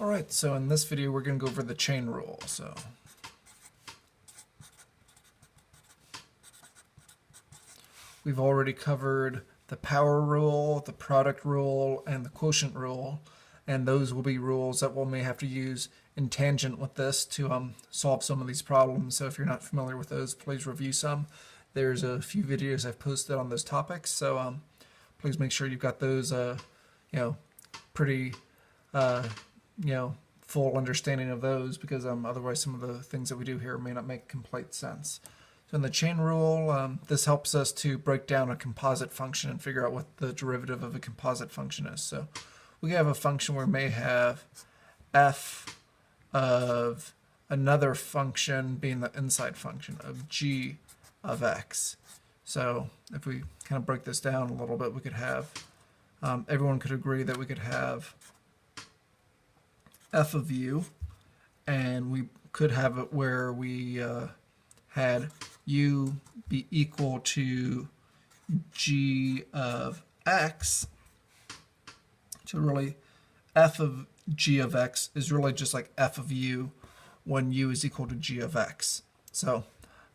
Alright, so in this video we're going to go over the chain rule. So we've already covered the power rule, the product rule, and the quotient rule, and those will be rules that we may have to use in tangent with this to solve some of these problems. So if you're not familiar with those, please review some. There's a few videos I've posted on those topics, so please make sure you've got those pretty full understanding of those, because otherwise some of the things that we do here may not make complete sense. So in the chain rule, this helps us to break down a composite function and figure out what the derivative of a composite function is. So we have a function where we may have f of another function being the inside function of g of x. So if we kind of break this down a little bit, we could have, everyone could agree that we could have f of u, and we could have it where we had u be equal to g of x. So really f of g of x is really just like f of u when u is equal to g of x. So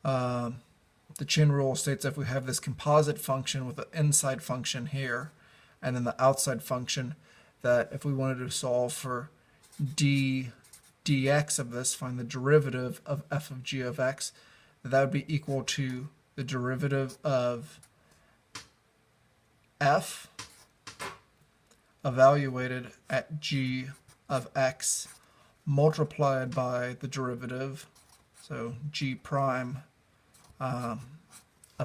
the chain rule states that if we have this composite function with the inside function here and then the outside function, that if we wanted to solve for dx of this, find the derivative of f of g of x, that would be equal to the derivative of f evaluated at g of x multiplied by the derivative, so g prime of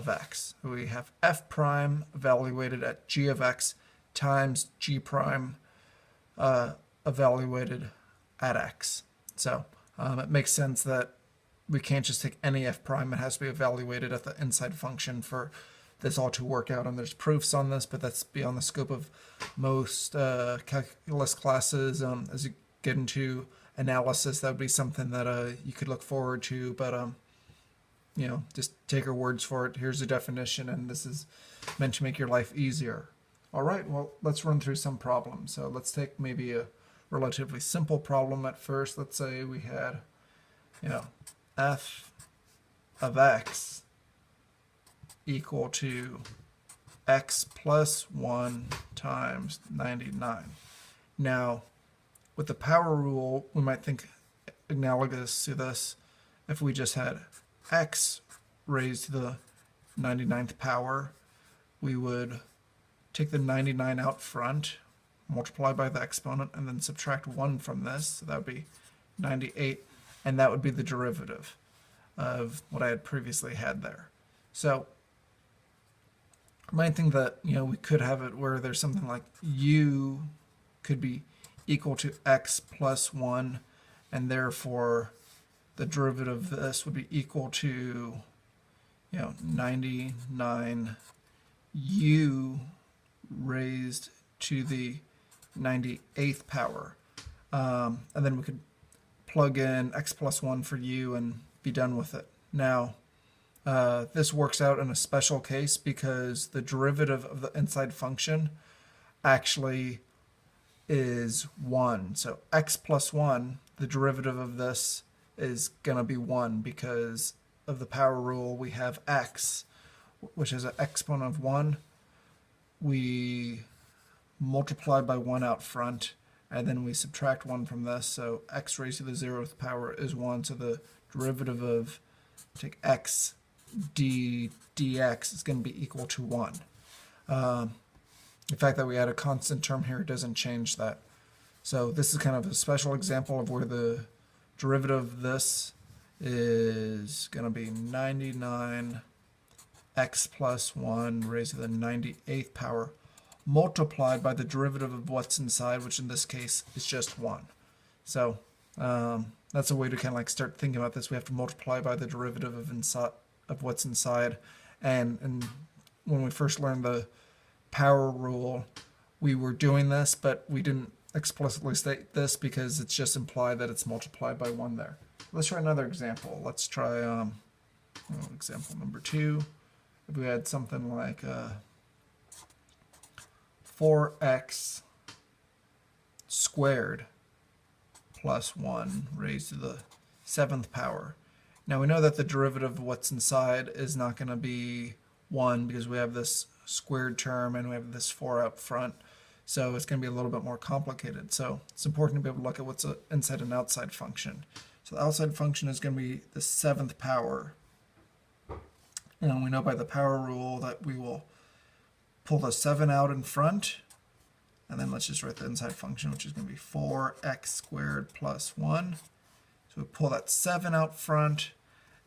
x. So we have f prime evaluated at g of x times g prime evaluated at x. So it makes sense that we can't just take any f prime. It has to be evaluated at the inside function for this all to work out. And there's proofs on this, but that's beyond the scope of most calculus classes. As you get into analysis, that would be something that you could look forward to. But just take our words for it. Here's the definition, and this is meant to make your life easier. All right, well, let's run through some problems. So let's take maybe a relatively simple problem at first. Let's say we had, f of x equal to x plus 1 times 99. Now, with the power rule, we might think analogous to this if we just had x raised to the 99th power. We would take the 99 out front, multiply by the exponent, and then subtract 1 from this. So that would be 98, and that would be the derivative of what I had previously had there. So I might think that we could have it where there's something like u could be equal to x plus 1, and therefore the derivative of this would be equal to 99 u raised to the 98th power. And then we could plug in x plus 1 for u and be done with it. Now, this works out in a special case because the derivative of the inside function actually is 1. So x plus 1, the derivative of this is going to be 1 because of the power rule. We have x, which is an exponent of 1. We multiply by 1 out front, and then we subtract 1 from this. So x raised to the 0th power is 1. So the derivative of, take x dx is going to be equal to 1. The fact that we add a constant term here doesn't change that. So this is kind of a special example of where the derivative of this is going to be 99 x plus 1 raised to the 98th power multiplied by the derivative of what's inside, which in this case is just 1. So that's a way to kind of like start thinking about this. We have to multiply by the derivative of what's inside. And when we first learned the power rule, we were doing this, but we didn't explicitly state this because it's just implied that it's multiplied by 1 there. Let's try another example. Let's try example number 2. If we had something like 4x squared plus 1 raised to the 7th power. Now we know that the derivative of what's inside is not going to be 1 because we have this squared term and we have this 4 up front. So it's going to be a little bit more complicated. So it's important to be able to look at what's an inside and outside function. So the outside function is going to be the 7th power. And we know by the power rule that we will pull the 7 out in front. And then let's just write the inside function, which is going to be 4x squared plus 1. So we pull that 7 out front,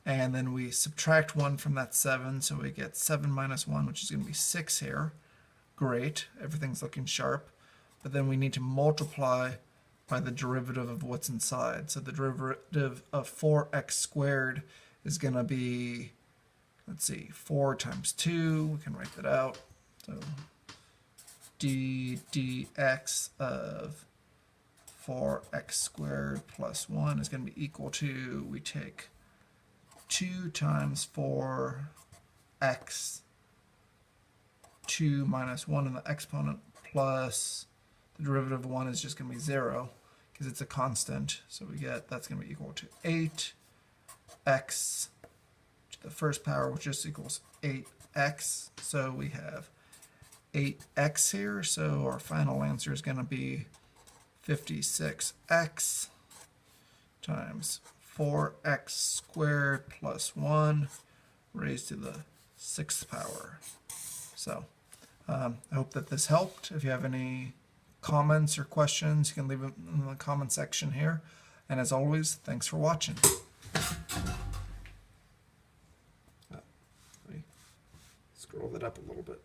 and then we subtract 1 from that 7, so we get 7 minus 1, which is going to be 6 here. Great, everything's looking sharp. But then we need to multiply by the derivative of what's inside. So the derivative of 4x squared is going to be, let's see, 4 times 2. We can write that out. So dx of 4x squared plus 1 is going to be equal to, we take 2 times 4x, 2 minus 1 in the exponent, plus the derivative of 1 is just going to be 0 because it's a constant. So we get that's going to be equal to 8x to the first power, which just equals 8x. So we have 8x here. So our final answer is going to be 56x times 4x squared plus 1 raised to the 6th power. So I hope that this helped. If you have any comments or questions, you can leave them in the comment section here. And as always, thanks for watching. Let me scroll that up a little bit.